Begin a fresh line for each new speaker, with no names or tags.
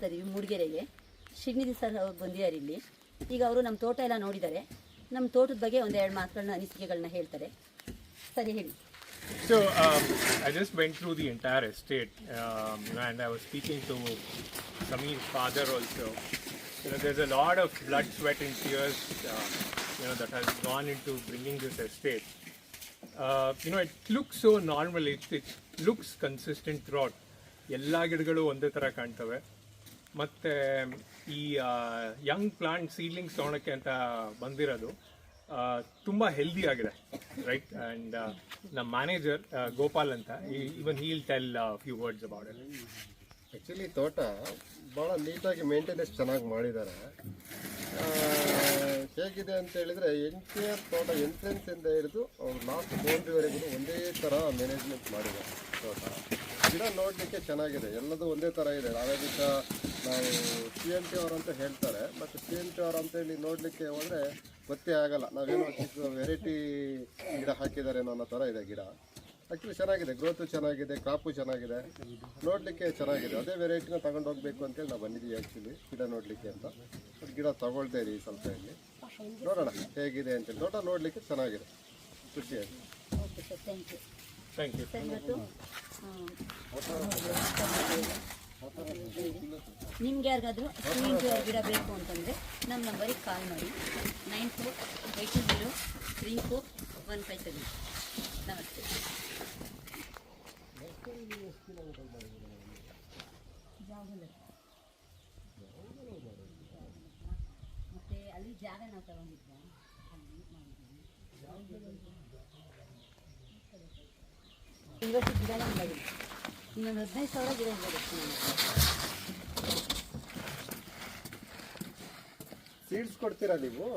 ಹೋಗ್ತಾ ಇದೀವಿ ಮೂಡಿಗೆರೆಗೆ. ಶ್ರೀನಿಧಿ ಸರ್ ಅವ್ರು ಬಂದಿದ್ದಾರೆ ಇಲ್ಲಿ. ಈಗ ಅವರು ನಮ್ಮ ತೋಟ ಎಲ್ಲ ನೋಡಿದ್ದಾರೆ. ನಮ್ಮ ತೋಟದ ಬಗ್ಗೆ ಒಂದೆರಡು ಮಾತುಗಳನ್ನ ಅನಿಸಿಕೆಗಳನ್ನ ಹೇಳ್ತಾರೆ. ಸರಿ ಹೇಳಿ.
So I just went through the entire estate, and I was speaking to Sameer's father also. There's a lot of blood, sweat, and tears, that has gone into bringing this estate. It looks so normal. It looks consistent throughout. ಎಲ್ಲ ಗಿಡಗಳು ಒಂದೇ ಥರ ಕಾಣ್ತವೆ. ಮತ್ತು ಈ Young plant seedlings ತೊಗೊಳಕ್ಕೆ ಅಂತ ಬಂದಿರೋದು ತುಂಬ ಹೆಲ್ದಿ ಆಗಿದೆ, ರೈಟ್. ಆ್ಯಂಡ್ ನಮ್ಮ ಮ್ಯಾನೇಜರ್ ಗೋಪಾಲ್ ಅಂತ, even he'll tell few words about it.
Actually ತೋಟ ಭಾಳ ನೀಟಾಗಿ ಮೇಂಟೆನೆನ್ಸ್ ಚೆನ್ನಾಗಿ ಮಾಡಿದ್ದಾರೆ. ಹೇಗಿದೆ ಅಂತ ಹೇಳಿದರೆ ಎಂಟೈರ್ ತೋಟ ಎಂಟ್ರೆನ್ಸಿಂದ ಹಿಡಿದು ಲಾಸ್ಟ್ ಬೌಂಡ್ರಿವರೆಗೂ ಒಂದೇ ಥರ ಮ್ಯಾನೇಜ್ಮೆಂಟ್ ಮಾಡಿದ್ದಾರೆ ತೋಟ. ಗಿಡ ನೋಡಲಿಕ್ಕೆ ಚೆನ್ನಾಗಿದೆ, ಎಲ್ಲದೂ ಒಂದೇ ಥರ ಇದೆ. ಅರೇಬಿಕ ನಾವು CMT ಅವರು ಅಂತ ಹೇಳ್ತಾರೆ, ಬಟ್ CMT ಅವರು ಅಂತೇಳಿ ನೋಡಲಿಕ್ಕೆ ಹೋದರೆ ಗೊತ್ತೇ ಆಗಲ್ಲ. ನಾವೇನೋ ಚಿಕ್ಕ ವೆರೈಟಿ ಗಿಡ ಹಾಕಿದ್ದಾರೆ ಅನ್ನೋ ಥರ ಇದೆ ಗಿಡ. ಆ್ಯಕ್ಚುಲಿ ಚೆನ್ನಾಗಿದೆ, ಗ್ರೋತು ಚೆನ್ನಾಗಿದೆ, ಕ್ರಾಪು ಚೆನ್ನಾಗಿದೆ, ನೋಡಲಿಕ್ಕೆ ಚೆನ್ನಾಗಿದೆ. ಅದೇ ವೆರೈಟಿನ ತಗೊಂಡು ಹೋಗಬೇಕು ಅಂತೇಳಿ ನಾವು ಬಂದಿದ್ದೀವಿ ಆ್ಯಕ್ಚುಲಿ ಗಿಡ ನೋಡಲಿಕ್ಕೆ ಅಂತ. ಗಿಡ ತಗೊಳ್ತಾ ಇದ್ದೀವಿ ಸ್ವಲ್ಪ ಇಲ್ಲಿ, ನೋಡೋಣ ಹೇಗಿದೆ ಅಂತೇಳಿ. ತೋಟ ನೋಡಲಿಕ್ಕೆ ಚೆನ್ನಾಗಿದೆ, ಖುಷಿಯಾಗಿದೆ.
Okay sir, thank you.
Thank you.
Sir, ಇವತ್ತು ನಿಮ್ಗೆ ಯಾರಿಗಾದರೂ ಶ್ರೀನಿಧಿ ಅವ್ರ ಗಿಡ ಬೇಕು ಅಂತಂದರೆ ನಮ್ಮ ನಂಬರಿಗೆ ಕಾಲ್ ಮಾಡಿ. 9482034157. ನಮಸ್ತೆ. ಮತ್ತೆ ಅಲ್ಲಿ ಜಾಗ ನಾವು ತಗೊಂಡಿದ್ದ ಇವತ್ತು ಗಿಡ ನಮ್ದಾಗಿದೆ. ಇನ್ನೊಂದು 15,000 ಗಿಡ ಇರ್ಬೋದು.
ಸೀಡ್ಸ್ ಕೊಡ್ತೀರಾ ನೀವು?